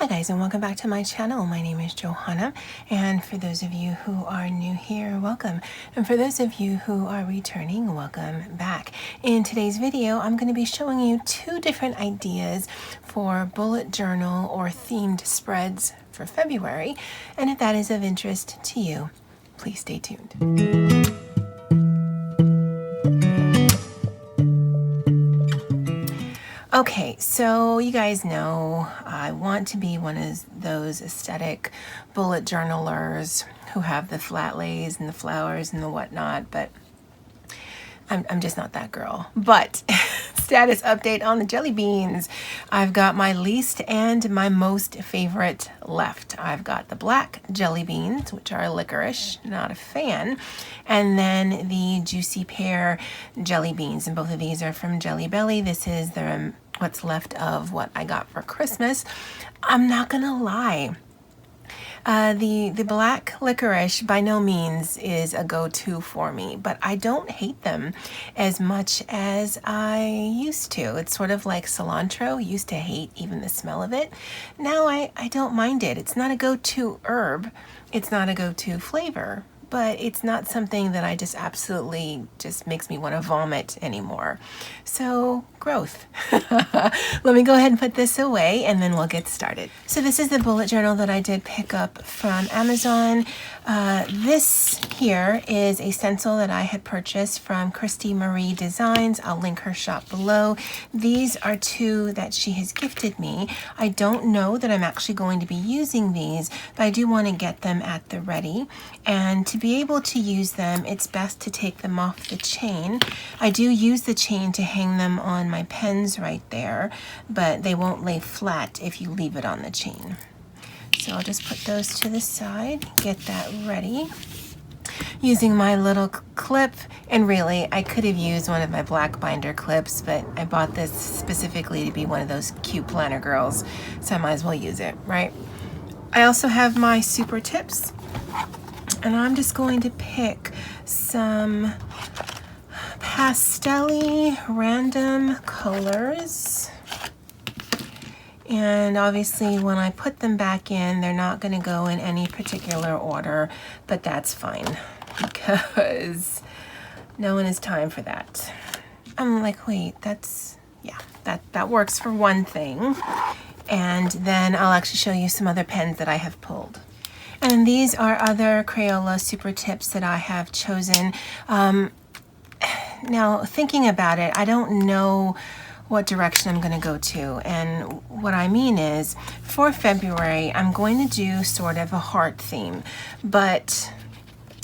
Hi guys, and welcome back to my channel. My name is Johanna, and for those of you who are new here, welcome. And for those of you who are returning, welcome back. In today's video, I'm going to be showing you two different ideas for bullet journal or themed spreads for February. And if that is of interest to you, please stay tuned. Okay, so you guys know I want to be one of those aesthetic bullet journalers who have the flat lays and the flowers and the whatnot, but I'm just not that girl. But status update on the jelly beans. I've got my least and my most favorite left. I've got the black jelly beans, which are licorice, not a fan, and then the juicy pear jelly beans, and both of these are from Jelly Belly. This is the what's left of what I got for Christmas. I'm not gonna lie. The black licorice by no means is a go-to for me, but I don't hate them as much as I used to. It's sort of like cilantro. I used to hate even the smell of it. Now I don't mind it. It's not a go-to herb. It's not a go-to flavor, but it's not something that I just absolutely just makes me want to vomit anymore. So growth. Let me go ahead and put this away and then we'll get started. So this is the bullet journal that I did pick up from Amazon. This here is a stencil that I had purchased from Christy Marie Designs. I'll link her shop below. These are two that she has gifted me. I don't know that I'm actually going to be using these, but I do want to get them at the ready. And to be able to use them, it's best to take them off the chain. I do use the chain to hang them on my pens right there, but they won't lay flat if you leave it on the chain. So I'll just put those to the side, get that ready. Using my little clip, and really I could have used one of my black binder clips, but I bought this specifically to be one of those cute planner girls, so I might as well use it, right? I also have my SuperTips, and I'm just going to pick some pastel-y random colors. And obviously when I put them back in, they're not going to go in any particular order, but that's fine because no one has time for that. I'm like, wait, that works for one thing. And then I'll actually show you some other pens that I have pulled. And these are other Crayola SuperTips that I have chosen. Now, thinking about it, I don't know what direction I'm going to go to. And what I mean is, for February, I'm going to do sort of a heart theme. But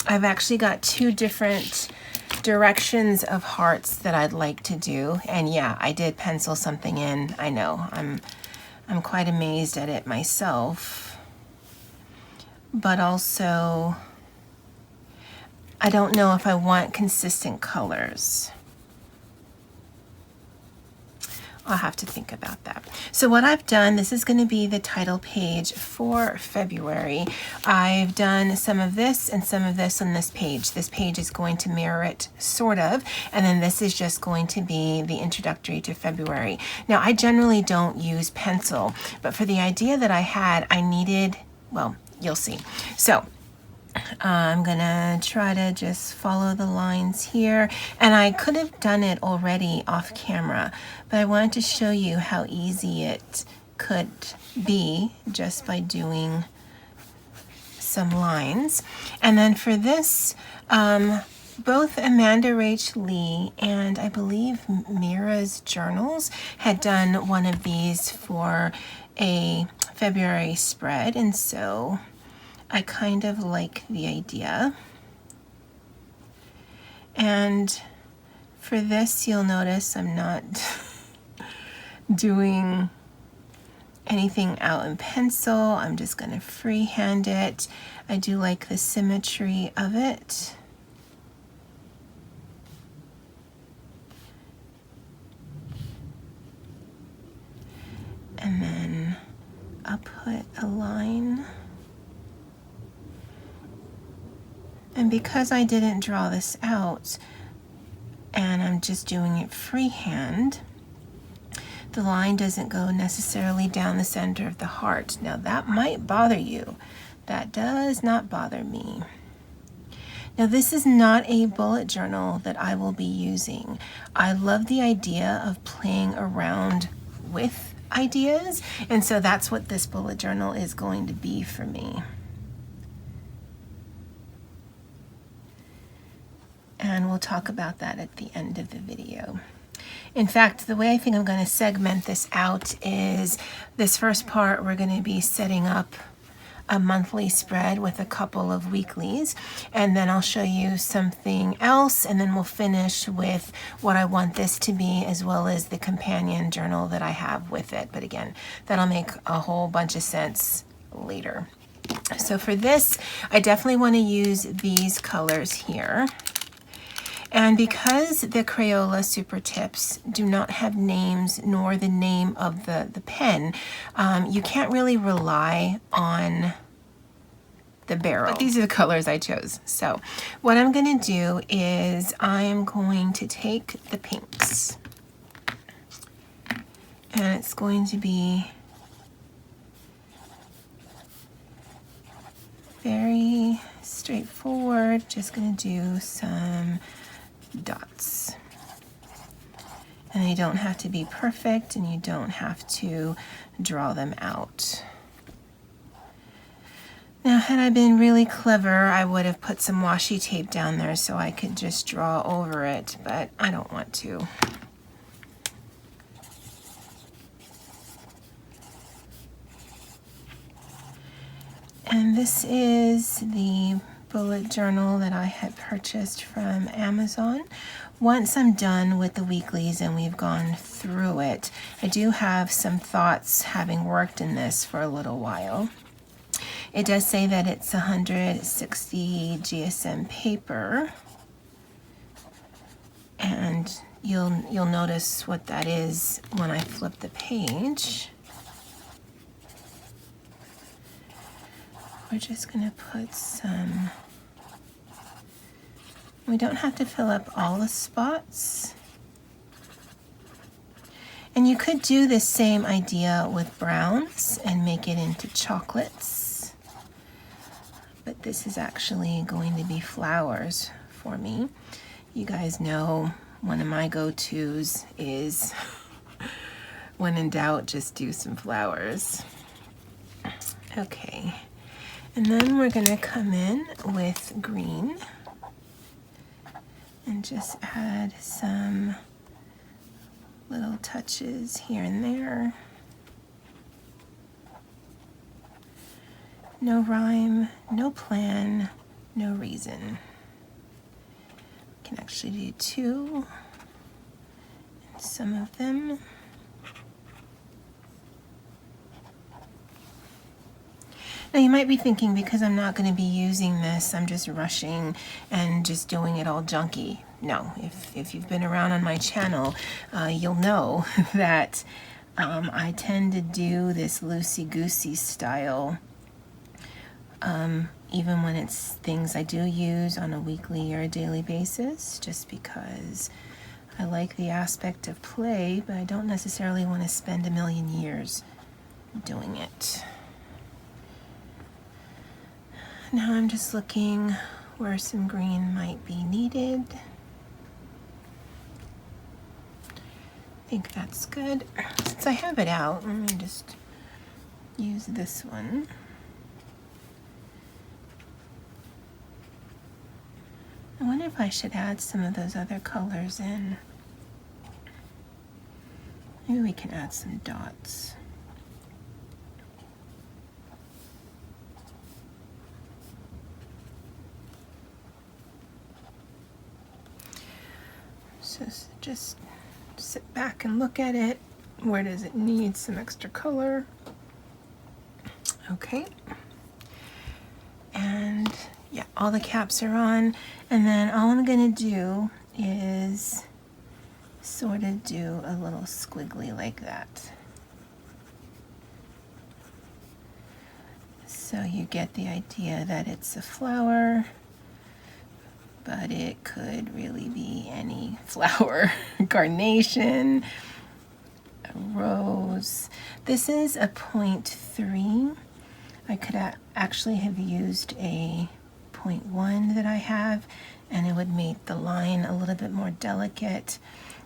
I've actually got two different directions of hearts that I'd like to do. And yeah, I did pencil something in. I know, I'm quite amazed at it myself. But also, I don't know if I want consistent colors. I'll have to think about that. So what I've done, this is going to be the title page for February. I've done some of this and some of this on this page. This page is going to mirror it, sort of, and then this is just going to be the introductory to February. Now, I generally don't use pencil, but for the idea that I had, I needed, well, you'll see. So I'm gonna try to just follow the lines here, and I could have done it already off camera, but I wanted to show you how easy it could be just by doing some lines. And then for this, both Amanda Rach Lee and I believe Mira's Journals had done one of these for a February spread, and so I kind of like the idea. And for this, you'll notice I'm not doing anything out in pencil. I'm just going to freehand it. I do like the symmetry of it. And then I'll put a line. And because I didn't draw this out and I'm just doing it freehand, the line doesn't go necessarily down the center of the heart. Now that might bother you. That does not bother me. Now this is not a bullet journal that I will be using. I love the idea of playing around with ideas, and so that's what this bullet journal is going to be for me. And we'll talk about that at the end of the video. In fact, the way I think I'm going to segment this out is this first part we're going to be setting up a monthly spread with a couple of weeklies, and then I'll show you something else, and then we'll finish with what I want this to be, as well as the companion journal that I have with it. But again, that'll make a whole bunch of sense later. So for this, I definitely want to use these colors here. And because the Crayola SuperTips do not have names nor the name of the pen, you can't really rely on the barrel. But these are the colors I chose. So what I'm going to do is I'm going to take the pinks, and it's going to be very straightforward. Just going to do some dots, and you don't have to be perfect, and you don't have to draw them out. Now, had I been really clever, I would have put some washi tape down there so I could just draw over it, but I don't want to. And this is the bullet journal that I had purchased from Amazon. Once I'm done with the weeklies and we've gone through it, I do have some thoughts having worked in this for a little while. It does say that it's 160 GSM paper, and you'll notice what that is when I flip the page. We're just going to put some, we don't have to fill up all the spots. And you could do the same idea with browns and make it into chocolates. But this is actually going to be flowers for me. You guys know one of my go-tos is when in doubt, just do some flowers. Okay. And then we're going to come in with green and just add some little touches here and there. No rhyme, no plan, no reason. We can actually do two, and some of them. Now you might be thinking, because I'm not going to be using this, I'm just rushing and just doing it all junky. No, if you've been around on my channel, you'll know that I tend to do this loosey-goosey style, even when it's things I do use on a weekly or a daily basis, just because I like the aspect of play, but I don't necessarily want to spend a million years doing it. Now I'm just looking where some green might be needed. I think that's good. Since I have it out, let me just use this one. I wonder if I should add some of those other colors in. Maybe we can add some dots. So just sit back and look at it. Where does it need some extra color? Okay. And yeah, all the caps are on. And then all I'm going to do is sort of do a little squiggly like that. So you get the idea that it's a flower, but it could really be any flower. Carnation, a rose. This is a 0.3. I could actually have used a 0.1 that I have, and it would make the line a little bit more delicate,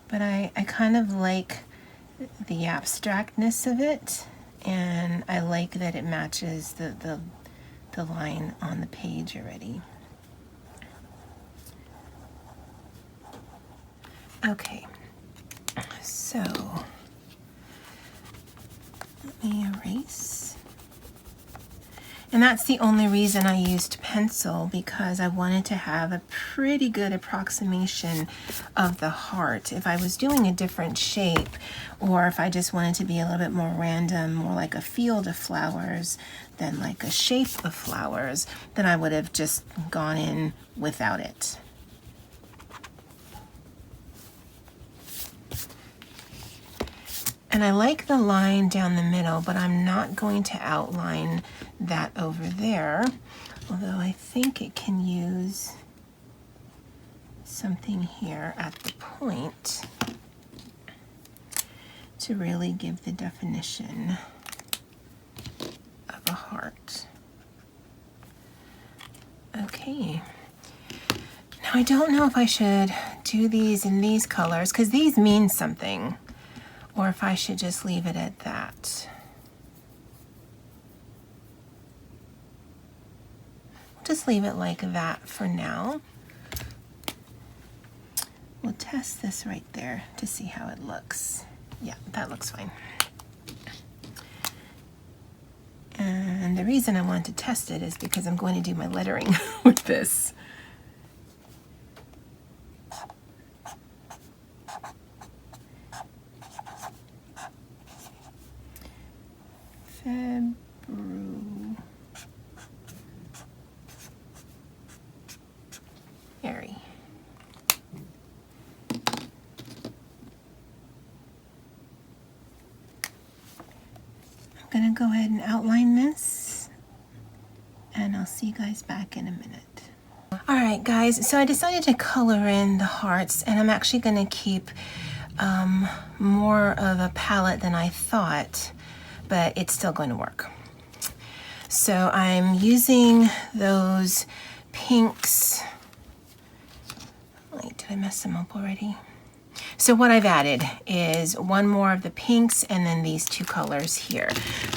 but I kind of like the abstractness of it, and I like that it matches the line on the page already. Okay, so let me erase. And that's the only reason I used pencil, because I wanted to have a pretty good approximation of the heart. If I was doing a different shape, or if I just wanted to be a little bit more random, more like a field of flowers than like a shape of flowers, then I would have just gone in without it. And I like the line down the middle, but I'm not going to outline that over there, although I think it can use something here at the point to really give the definition of a heart. Okay. Now I don't know if I should do these in these colors, because these mean something, or if I should just leave it at that. Just leave it like that for now. We'll test this right there to see how it looks. Yeah, that looks fine. And the reason I wanted to test it is because I'm going to do my lettering with this. February. I'm gonna go ahead and outline this, and I'll see you guys back in a minute. All right, guys, so I decided to color in the hearts, and I'm actually gonna keep more of a palette than I thought, but it's still going to work. So I'm using those pinks. Wait, did I mess them up already? So what I've added is one more of the pinks and then these two colors here.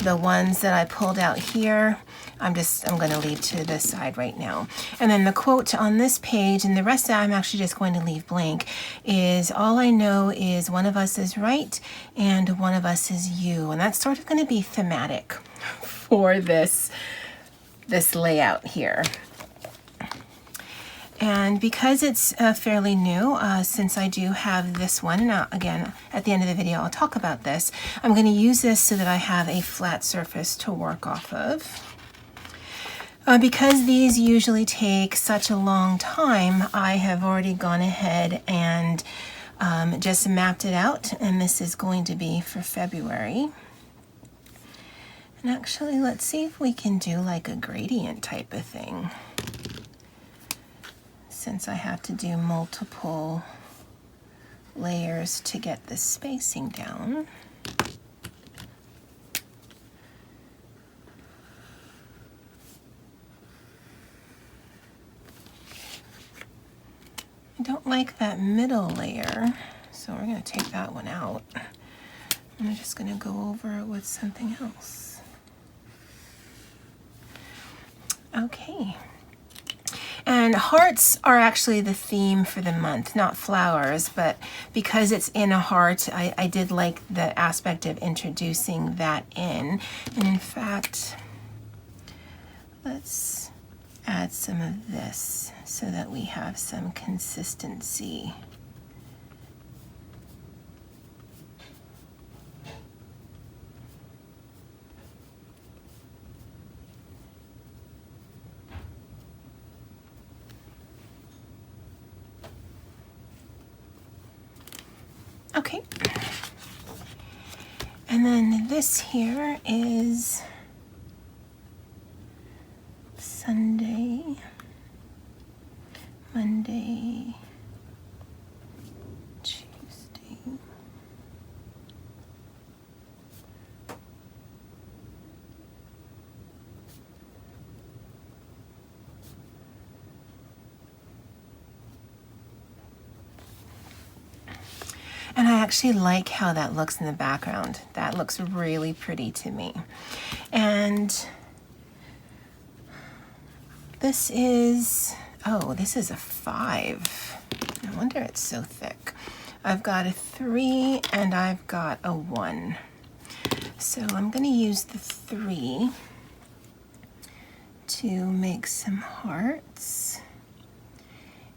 The ones that I pulled out here, I'm going to leave to the side right now. And then the quote on this page, and the rest I'm actually just going to leave blank, is all I know is one of us is right and one of us is you. And that's sort of going to be thematic for this layout here. And because it's fairly new, since I do have this one, and again, at the end of the video, I'll talk about this, I'm going to use this so that I have a flat surface to work off of. Because these usually take such a long time, I have already gone ahead and just mapped it out, and this is going to be for February. And actually, let's see if we can do like a gradient type of thing, since I have to do multiple layers to get the spacing down. I don't like that middle layer, so we're going to take that one out. I'm just going to go over it with something else. Okay. And hearts are actually the theme for the month, not flowers, but because it's in a heart, I did like the aspect of introducing that in. And in fact, let's add some of this so that we have some consistency. Okay, and then this here is Sunday, Monday, Tuesday, actually like how that looks in the background. That looks really pretty to me. And this is, oh, this is a 5. No wonder it's so thick. I've got a 3 and I've got a 1. So I'm going to use the 3 to make some hearts.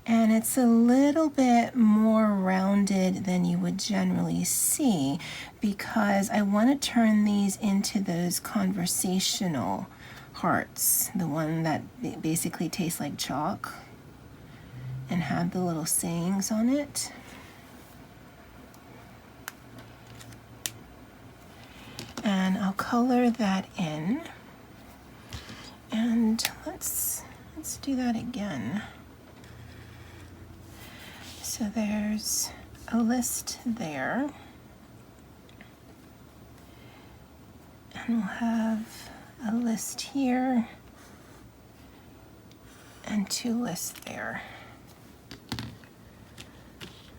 And it's a little bit more rounded than you would generally see because I want to turn these into those conversational hearts, the one that basically tastes like chalk and have the little sayings on it. And I'll color that in. And let's do that again. So there's a list there. And we'll have a list here and 2 lists there.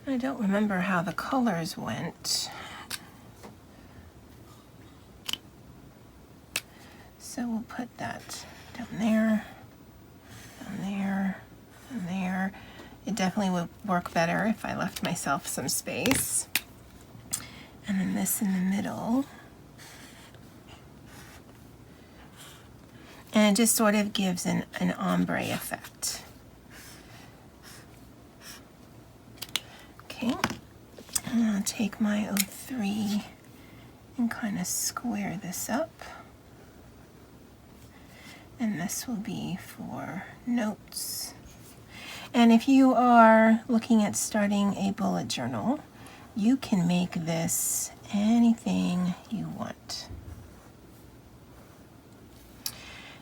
I don't remember how the colors went. So we'll put that down there, down there, and there. It definitely would work better if I left myself some space. And then this in the middle. And it just sort of gives an ombre effect. Okay, and I'll take my 03 and kind of square this up. And this will be for notes. And if you are looking at starting a bullet journal, you can make this anything you want.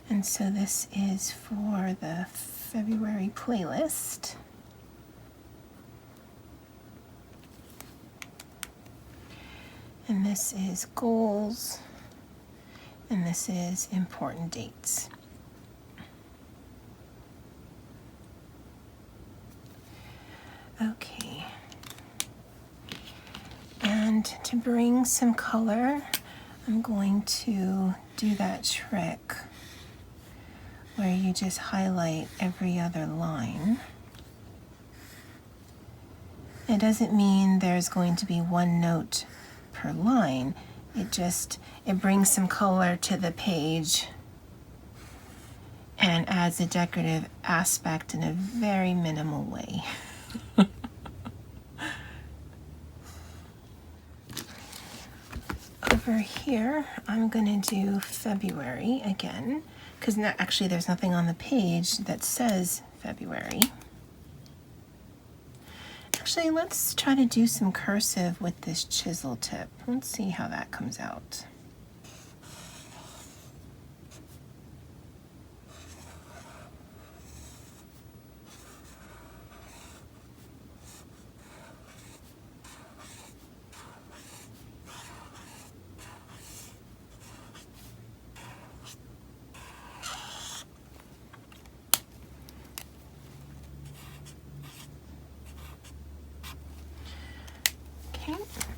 And so this is for the February playlist. And this is goals. And this is important dates. Okay. And to bring some color, I'm going to do that trick where you just highlight every other line. It doesn't mean there's going to be one note per line. It brings some color to the page and adds a decorative aspect in a very minimal way. Over here, I'm going to do February again, because actually there's nothing on the page that says February. Actually, let's try to do some cursive with this chisel tip. Let's see how that comes out.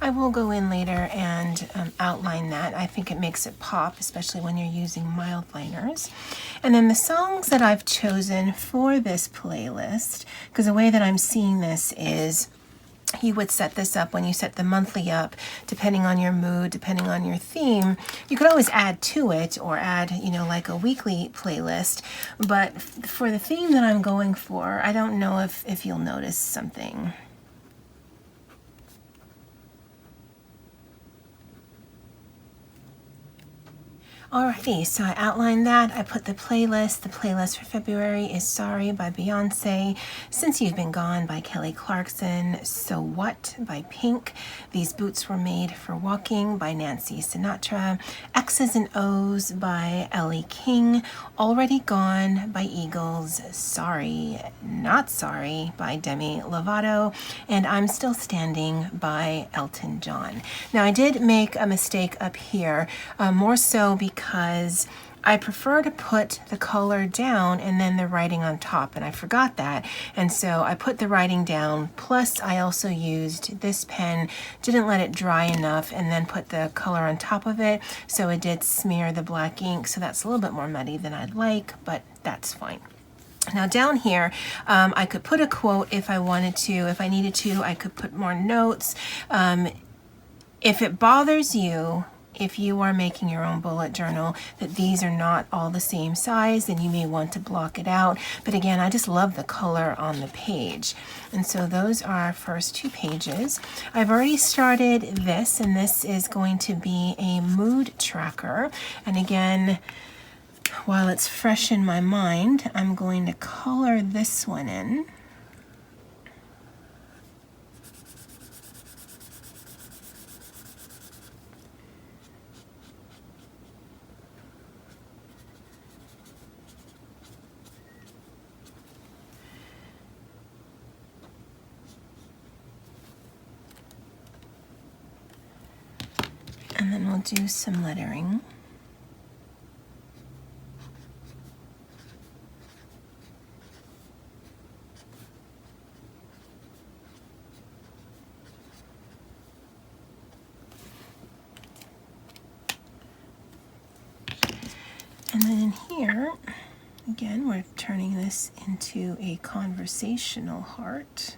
I will go in later and outline that. I think it makes it pop, especially when you're using mild liners. And then the songs that I've chosen for this playlist, because the way that I'm seeing this is you would set this up when you set the monthly up, depending on your mood, depending on your theme. You could always add to it or add, like a weekly playlist. But for the theme that I'm going for, I don't know if you'll notice something. Alrighty, so I outlined that. I put the playlist. The playlist for February is Sorry by Beyonce, Since You've Been Gone by Kelly Clarkson, So What by Pink, These Boots Were Made for Walking by Nancy Sinatra, X's and O's by Ellie King, Already Gone by Eagles, Sorry, Not Sorry by Demi Lovato, and I'm Still Standing by Elton John. Now I did make a mistake up here, more so because I prefer to put the color down and then the writing on top, and I forgot that. And so I put the writing down, plus I also used this pen, didn't let it dry enough, and then put the color on top of it. So it did smear the black ink, so that's a little bit more muddy than I'd like, but that's fine. Now down here, I could put a quote if I wanted to. If I needed to, I could put more notes. If it bothers you, if you are making your own bullet journal, that these are not all the same size, then you may want to block it out. But again, I just love the color on the page. And so those are our first 2 pages. I've already started this, and this is going to be a mood tracker. And again, while it's fresh in my mind, I'm going to color this one in. And then we'll do some lettering. And then in here, again, we're turning this into a conversational heart.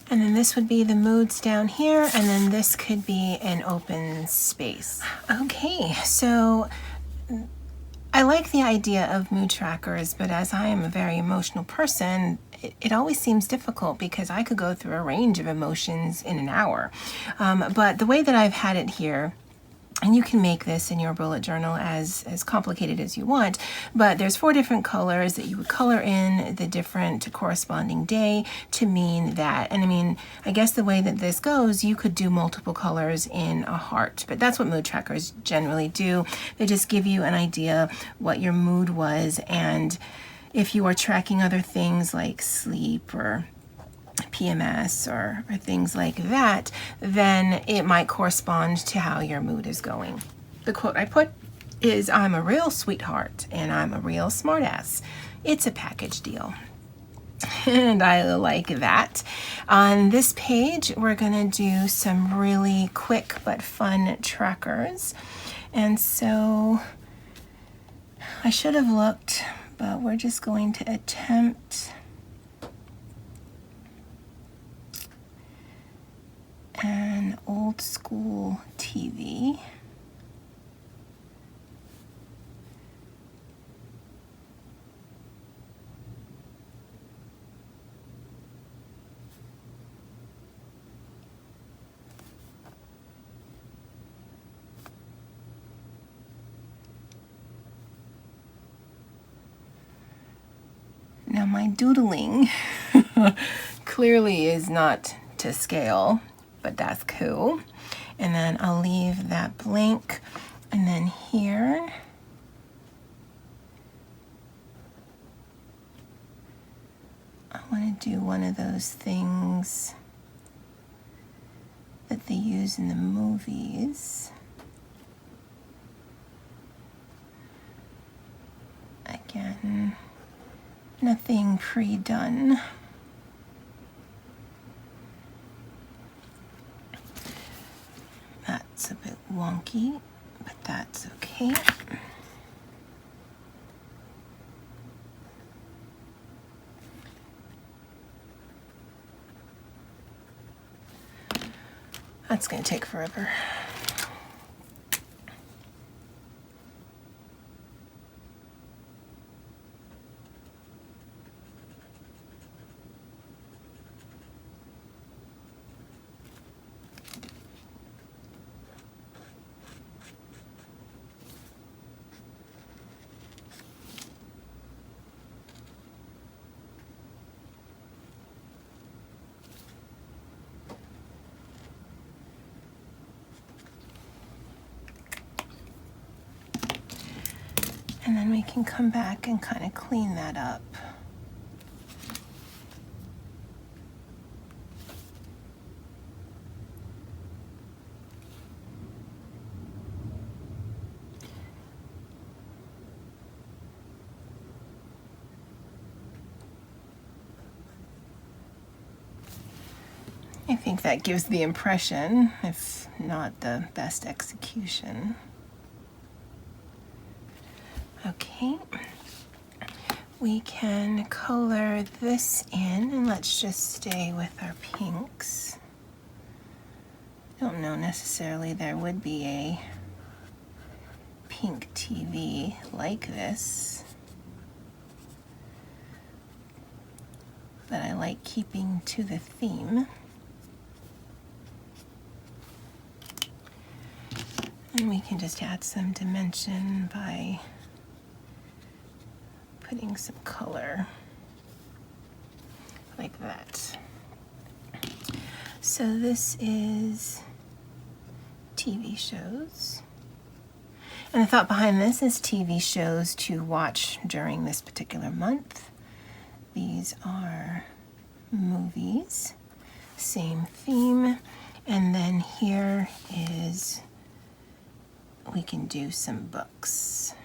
And then this would be the moods down here, and then this could be an open space. Okay, so I like the idea of mood trackers, but as I am a very emotional person, it always seems difficult because I could go through a range of emotions in an hour. But the way that I've had it here, and you can make this in your bullet journal as complicated as you want, but there's 4 different colors that you would color in the different corresponding day to mean that. And I mean, I guess the way that this goes, you could do multiple colors in a heart, but that's what mood trackers generally do. They just give you an idea what your mood was, and if you are tracking other things like sleep or PMS or things like that, then it might correspond to how your mood is going. The quote I put is, "I'm a real sweetheart and I'm a real smartass. It's a package deal." And I like that. On this page, we're gonna do some really quick but fun trackers. And so I should have looked, but we're just going to attempt an old school TV. Now my doodling clearly is not to scale, but that's cool. And then I'll leave that blank. And then here, I want to do one of those things that they use in the movies. Again, nothing pre-done. That's a bit wonky, but that's okay. That's going to take forever. And then we can come back and kind of clean that up. I think that gives the impression, if not the best execution. Okay, we can color this in, and let's just stay with our pinks. Don't know necessarily there would be a pink TV like this, but I like keeping to the theme. And we can just add some dimension by putting some color like that. So this is TV shows. And the thought behind this is TV shows to watch during this particular month. These are movies, same theme. And then here is, we can do some books.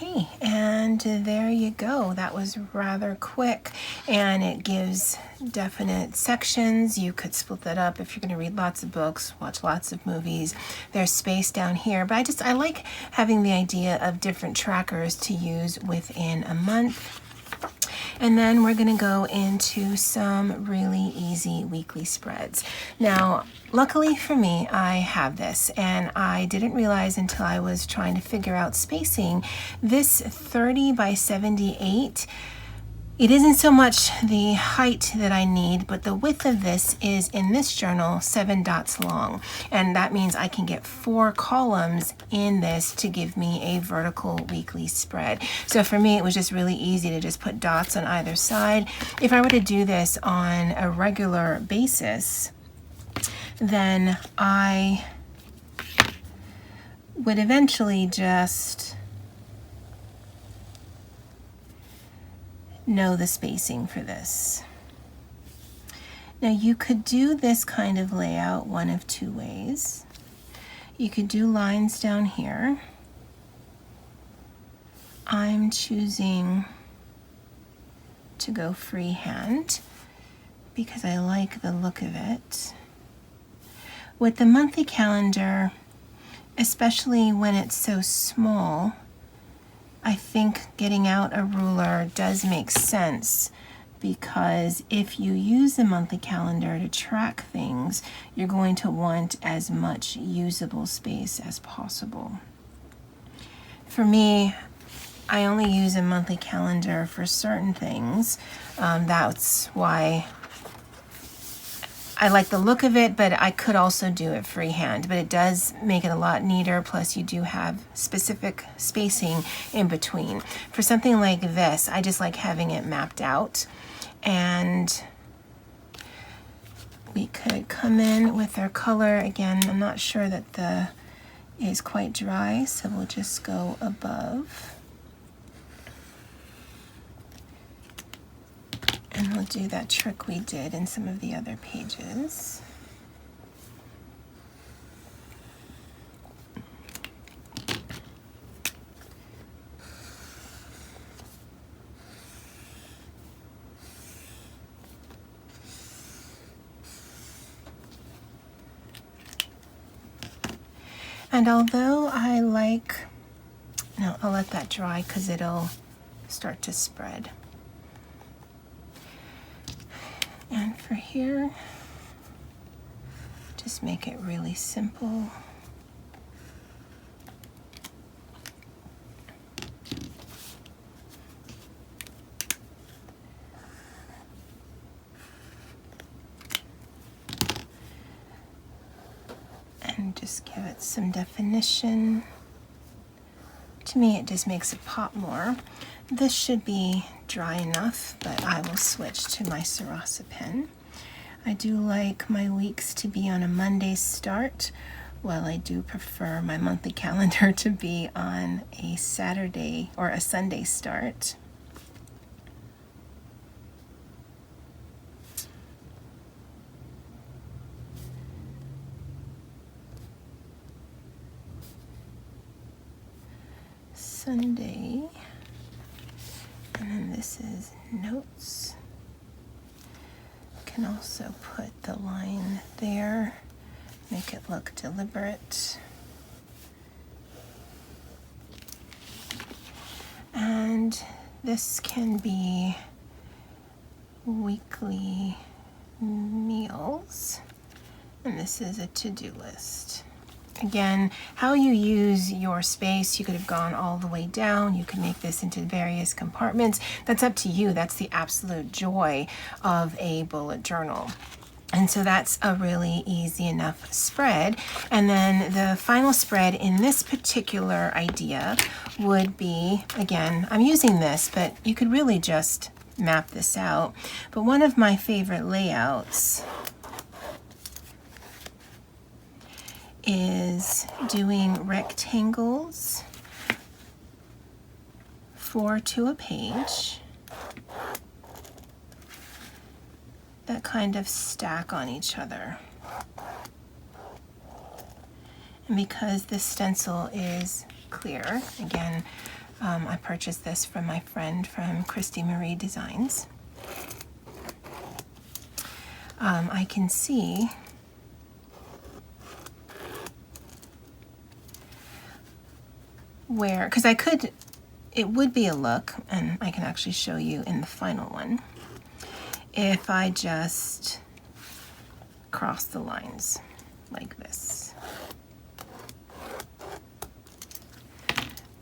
Okay, and there you go. That was rather quick, and it gives definite sections. You could split that up if you're going to read lots of books, watch lots of movies. There's space down here, but I like having the idea of different trackers to use within a month. And then we're going to go into some really easy weekly spreads. Now, luckily for me, I have this, and I didn't realize until I was trying to figure out spacing. This 30 by 78, it isn't so much the height that I need, but the width of this is, in this journal, 7 dots long. And that means I can get 4 columns in this to give me a vertical weekly spread. So for me, it was just really easy to just put dots on either side. If I were to do this on a regular basis, then I would eventually just know the spacing for this. Now you could do this kind of layout one of two ways. You could do lines down here. I'm choosing to go freehand because I like the look of it. With the monthly calendar, especially when it's so small, I think getting out a ruler does make sense because if you use the monthly calendar to track things, you're going to want as much usable space as possible. For me, I only use a monthly calendar for certain things. That's why I like the look of it, but I could also do it freehand, but it does make it a lot neater. Plus you do have specific spacing in between. For something like this, I just like having it mapped out. And we could come in with our color. Again, I'm not sure that the is quite dry, so we'll just go above. And we'll do that trick we did in some of the other pages. And although I like, no, I'll let that dry because it'll start to spread. And for here, just make it really simple. And just give it some definition. To me, it just makes it pop more. This should be dry enough, but I will switch to my Sarasa pen. I do like my weeks to be on a Monday start, while I do prefer my monthly calendar to be on a Saturday or a Sunday start. Sunday, and then this is notes. Can also put the line there, make it look deliberate. And this can be weekly meals, and this is a to-do list. Again, how you use your space, you could have gone all the way down. You can make this into various compartments. That's up to you. That's the absolute joy of a bullet journal. And so that's a really easy enough spread. And then the final spread in this particular idea would be, again, I'm using this, but you could really just map this out. But one of my favorite layouts is doing rectangles 4 to a page that kind of stack on each other. And because this stencil is clear, again, I purchased this from my friend from Christy Marie Designs. I can see where, because I could, it would be a look, and I can actually show you in the final one, if I just cross the lines like this.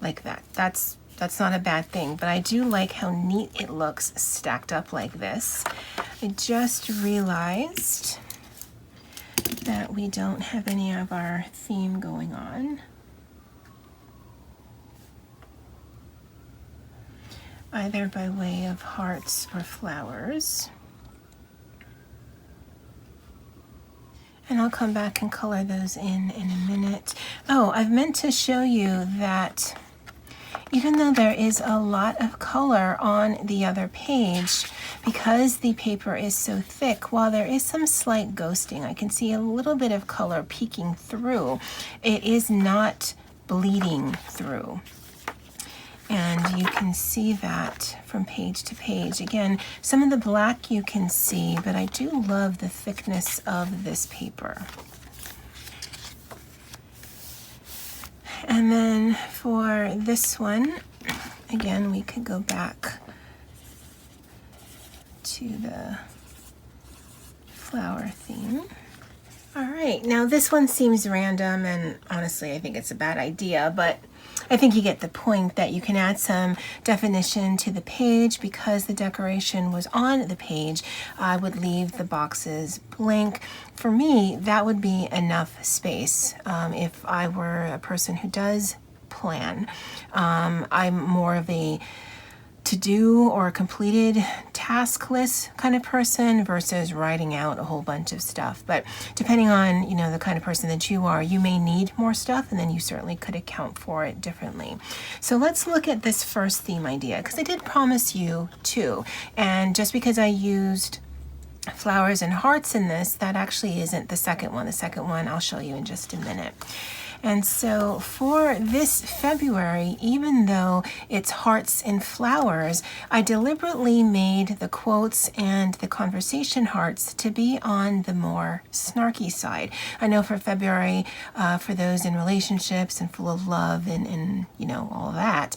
Like that. That's not a bad thing, but I do like how neat it looks stacked up like this. I just realized that we don't have any of our theme going on. Either by way of hearts or flowers. And I'll come back and color those in a minute. Oh, I've meant to show you that even though there is a lot of color on the other page, because the paper is so thick, while there is some slight ghosting, I can see a little bit of color peeking through, it is not bleeding through. And you can see that from page to page. Again, some of the black you can see, but I do love the thickness of this paper. And then for this one, again, we could go back to the flower theme. All right, now this one seems random, and honestly I think it's a bad idea, but I think you get the point that you can add some definition to the page. Because the decoration was on the page, I would leave the boxes blank. For me, that would be enough space. If I were a person who does plan, I'm more of a to-do or completed task list kind of person versus writing out a whole bunch of stuff. But depending on, the kind of person that you are, you may need more stuff, and then you certainly could account for it differently. So let's look at this first theme idea, because I did promise you two. And just because I used flowers and hearts in this, that actually isn't the second one. The second one I'll show you in just a minute. And so for this February, even though it's hearts and flowers, I deliberately made the quotes and the conversation hearts to be on the more snarky side. I know for February, for those in relationships and full of love and all that,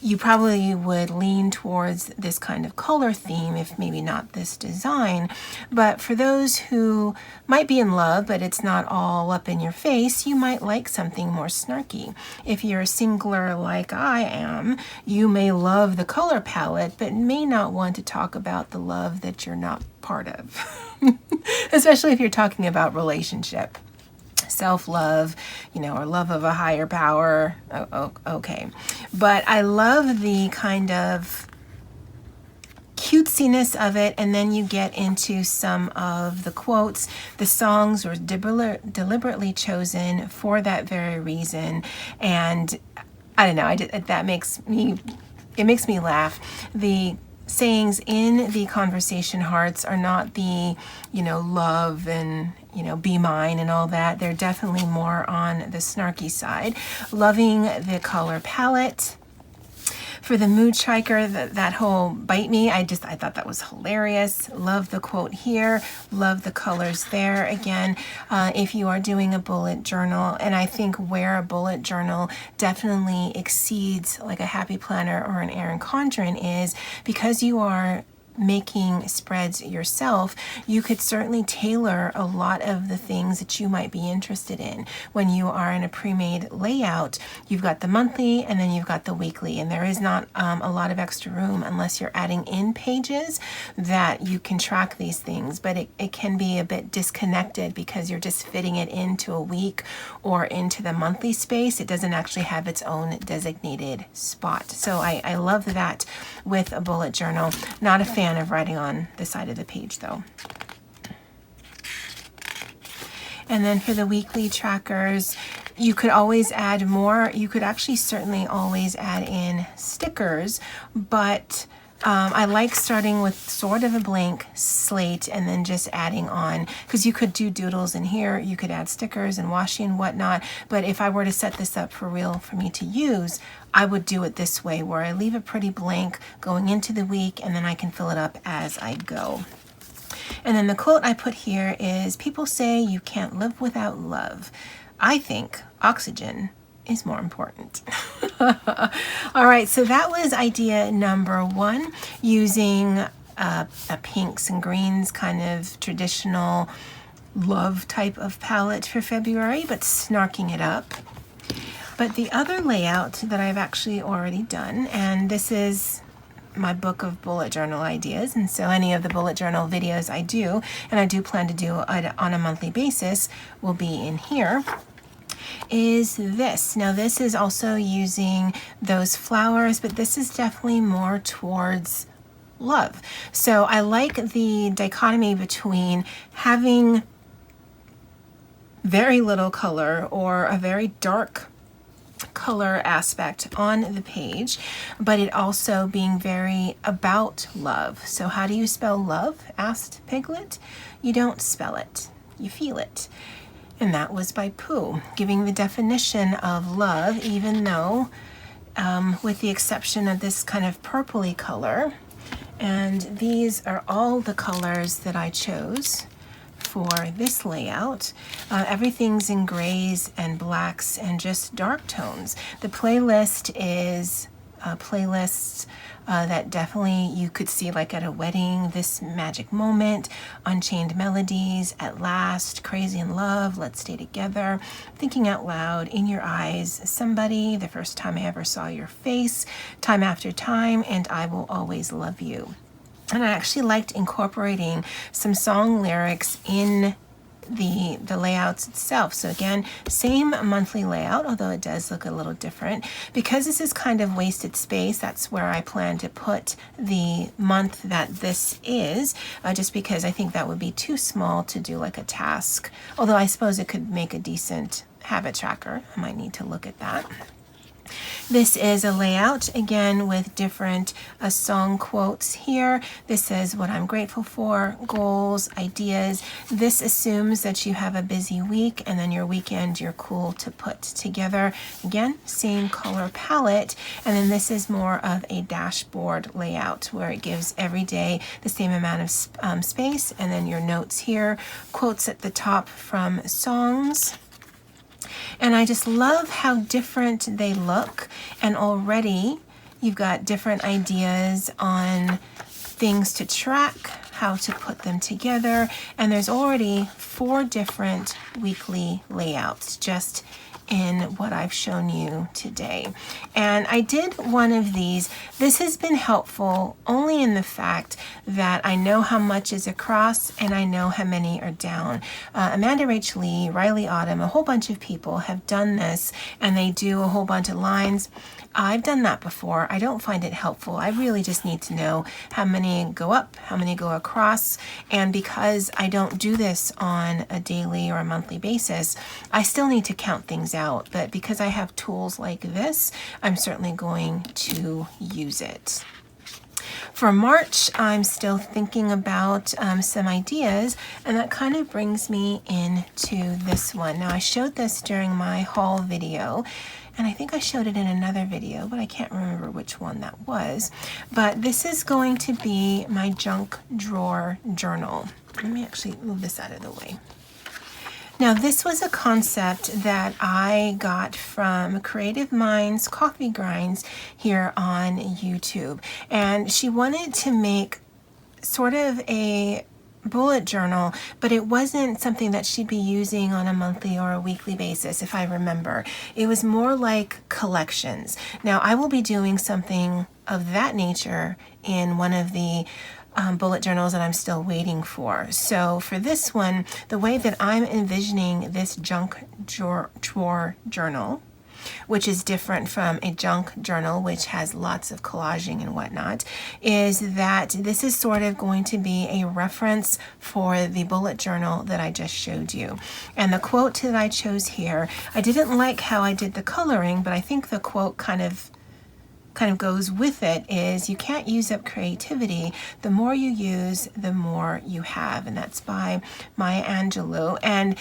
you probably would lean towards this kind of color theme, if maybe not this design. But for those who might be in love, but it's not all up in your face, you might like something more snarky. If you're a singler like I am, you may love the color palette, but may not want to talk about the love that you're not part of, especially if you're talking about relationship. Self-love, or love of a higher power. Okay. But I love the kind of cutesiness of it, and then you get into some of the quotes. The songs were deliberately chosen for that very reason, and I don't know, it makes me laugh. The sayings in the conversation hearts are not the, love and, be mine and all that. They're definitely more on the snarky side. Loving the color palette. For the mood striker, that whole bite me, I thought that was hilarious. Love the quote here. Love the colors there. Again, if you are doing a bullet journal, and I think where a bullet journal definitely exceeds like a Happy Planner or an Erin Condren is because you are making spreads yourself, you could certainly tailor a lot of the things that you might be interested in. When you are in a pre-made layout, you've got the monthly and then you've got the weekly, and there is not a lot of extra room unless you're adding in pages that you can track these things, but it can be a bit disconnected because you're just fitting it into a week or into the monthly space. It doesn't actually have its own designated spot. So I love that with a bullet journal. Not a fan of writing on the side of the page though. And then for the weekly trackers, you could always add more. You could actually certainly always add in stickers, but I like starting with sort of a blank slate and then just adding on, because you could do doodles in here, you could add stickers and washi and whatnot, but if I were to set this up for real for me to use, I would do it this way, where I leave a pretty blank going into the week and then I can fill it up as I go. And then the quote I put here is, people say you can't live without love. I think oxygen is more important. All right, so that was idea number one, using a pinks and greens kind of traditional love type of palette for February, but snarking it up. But the other layout that I've actually already done, and this is my book of bullet journal ideas, and so any of the bullet journal videos I do, and I do plan to do on a monthly basis, will be in here, is this. Now this is also using those flowers, but this is definitely more towards love. So I like the dichotomy between having very little color or a very dark color aspect on the page, but it also being very about love. So how do you spell love? Asked Piglet. You don't spell it, you feel it. And that was by Pooh, giving the definition of love, even though with the exception of this kind of purpley color, and these are all the colors that I chose for this layout. Everything's in grays and blacks and just dark tones. The playlist is playlists that definitely you could see like at a wedding, This Magic Moment, Unchained Melodies, At Last, Crazy in Love, Let's Stay Together, Thinking Out Loud, In Your Eyes, Somebody, The First Time I Ever Saw Your Face, Time After Time, and I Will Always Love You. And I actually liked incorporating some song lyrics in the layouts itself. So again, same monthly layout, although it does look a little different. Because this is kind of wasted space, that's where I plan to put the month that this is, just because I think that would be too small to do like a task. Although I suppose it could make a decent habit tracker. I might need to look at that. This is a layout, again, with different song quotes here. This says what I'm grateful for, goals, ideas. This assumes that you have a busy week and then your weekend you're cool to put together. Again, same color palette. And then this is more of a dashboard layout where it gives every day the same amount of space. And then your notes here, quotes at the top from songs. And I just love how different they look, and already you've got different ideas on things to track, how to put them together, and there's already 4 different weekly layouts just in what I've shown you today. And I did one of these. This has been helpful only in the fact that I know how much is across and I know how many are down. Amanda Rach Lee, Riley Autumn, a whole bunch of people have done this, and they do a whole bunch of lines. I've done that before. I don't find it helpful. I really just need to know how many go up, how many go across, and because I don't do this on a daily or a monthly basis, I still need to count things out. But because I have tools like this, I'm certainly going to use it. For March, I'm still thinking about some ideas, and that kind of brings me into this one. Now, I showed this during my haul video, and I think I showed it in another video, but I can't remember which one that was. But this is going to be my junk drawer journal. Let me actually move this out of the way. Now, this was a concept that I got from Creative Minds Coffee Grinds here on YouTube. And she wanted to make sort of a bullet journal, but it wasn't something that she'd be using on a monthly or a weekly basis, if I remember. It was more like collections. Now, I will be doing something of that nature in one of the bullet journals that I'm still waiting for. So for this one, the way that I'm envisioning this junk drawer journal, which is different from a junk journal, which has lots of collaging and whatnot, is that this is sort of going to be a reference for the bullet journal that I just showed you. And the quote that I chose here, I didn't like how I did the coloring, but I think the quote kind of goes with it, is you can't use up creativity. The more you use, the more you have. And that's by Maya Angelou. And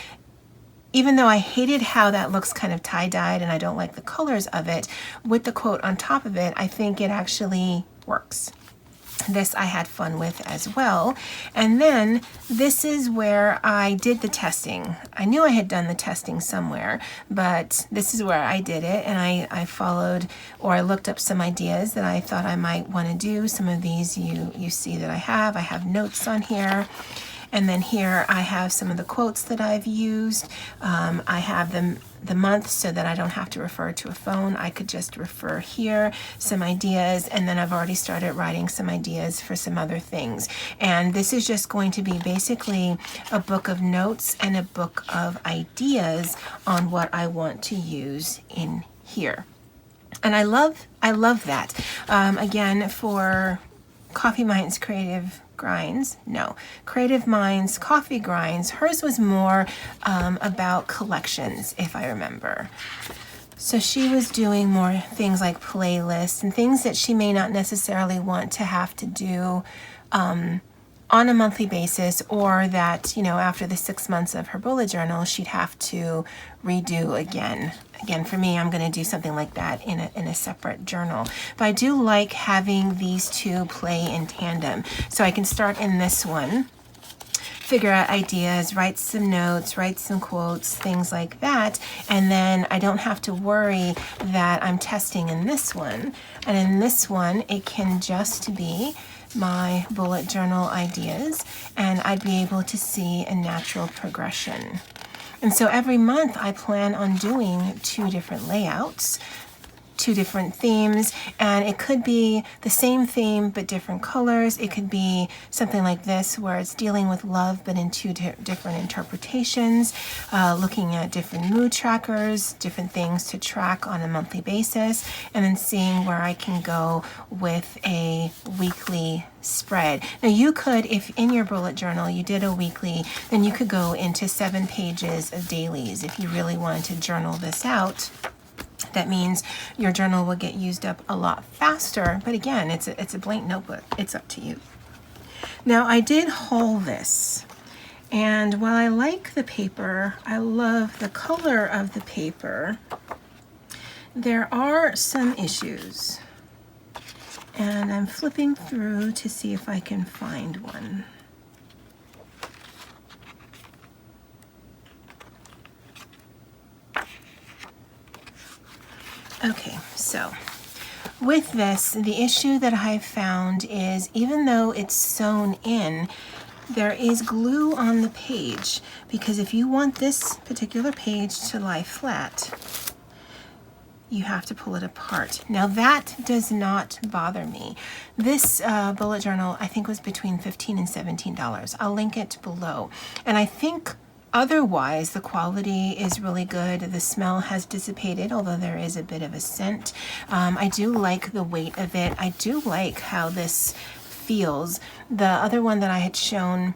even though I hated how that looks kind of tie-dyed and I don't like the colors of it, with the quote on top of it, I think it actually works. This I had fun with as well. And then this is where I did the testing. I knew I had done the testing somewhere, but this is where I did it, and I followed, or I looked up some ideas that I thought I might want to do. Some of these you see that I have notes on here. And then here I have some of the quotes that I've used. I have the month so that I don't have to refer to a phone. I could just refer here, some ideas, and then I've already started writing some ideas for some other things. And this is just going to be basically a book of notes and a book of ideas on what I want to use in here. And I love that. Again, for Coffee Minds Creative Minds Coffee Grinds, hers was more about collections, if I remember. So she was doing more things like playlists and things that she may not necessarily want to have to do on a monthly basis, or that, after the 6 months of her bullet journal, she'd have to redo again. Again, for me, I'm going to do something like that in a separate journal. But I do like having these two play in tandem. So I can start in this one. figure out ideas, write some notes, write some quotes, things like that. And then I don't have to worry that I'm testing in this one. And in this one, it can just be my bullet journal ideas, and I'd be able to see a natural progression. And so every month I plan on doing 2 different layouts, 2 different themes, and it could be the same theme but different colors. It could be something like this where it's dealing with love but in 2 different interpretations, looking at different mood trackers, different things to track on a monthly basis, and then seeing where I can go with a weekly spread. Now you could, if in your bullet journal you did a weekly, then you could go into 7 pages of dailies if you really wanted to journal this out. That means your journal will get used up a lot faster, but again, it's a blank notebook. It's up to you. Now I did haul this, and while I like the paper, I love the color of the paper, there are some issues. And I'm flipping through to see if I can find one. Okay, so with this, the issue that I've found is even though it's sewn in, there is glue on the page, because if you want this particular page to lie flat, you have to pull it apart. Now that does not bother me. This bullet journal I think was between $15 and $17. I'll link it below. And I think otherwise, the quality is really good. The smell has dissipated, although there is a bit of a scent. I do like the weight of it. I do like how this feels. The other one that I had shown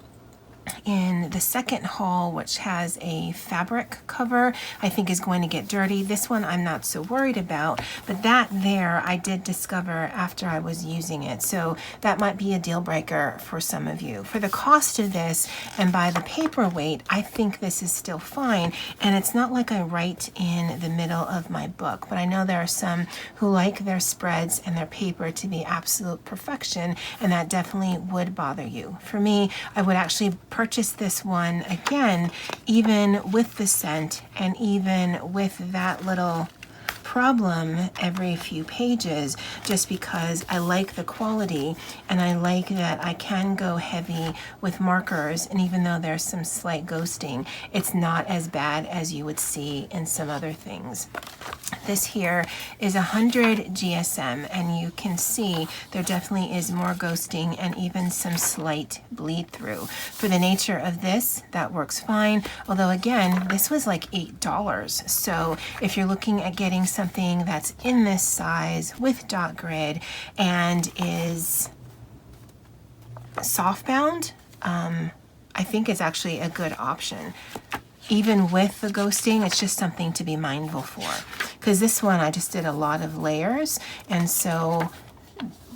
in the second haul, which has a fabric cover, I think is going to get dirty. This one I'm not so worried about, but that there I did discover after I was using it. So that might be a deal breaker for some of you. For the cost of this and by the paper weight, I think this is still fine. And it's not like I write in the middle of my book, but I know there are some who like their spreads and their paper to be absolute perfection, and that definitely would bother you. For me, I would actually purchase this one again, even with the scent and even with that little problem every few pages, just because I like the quality and I like that I can go heavy with markers, and even though there's some slight ghosting, it's not as bad as you would see in some other things. This here is 100 GSM, and you can see there definitely is more ghosting and even some slight bleed through. For the nature of this, that works fine, although again, this was like $8. So if you're looking at getting something that's in this size with dot grid and is soft bound, I think it's actually a good option. Even with the ghosting, it's just something to be mindful for. Because this one, I just did a lot of layers, and so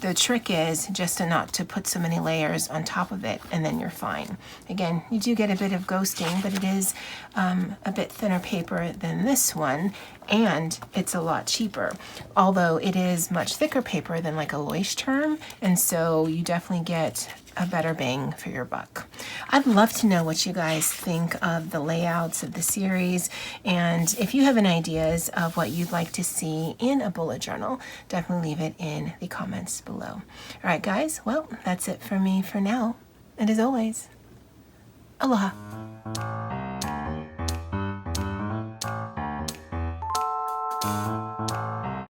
the trick is just not to put so many layers on top of it, and then you're fine. Again, you do get a bit of ghosting, but it is a bit thinner paper than this one, and it's a lot cheaper. Although it is much thicker paper than like a Leuchtturm, and so you definitely get a better bang for your buck. I'd love to know what you guys think of the layouts of the series, and if you have any ideas of what you'd like to see in a bullet journal, definitely leave it in the comments below. All right, guys, well, that's it for me for now, and as always, aloha.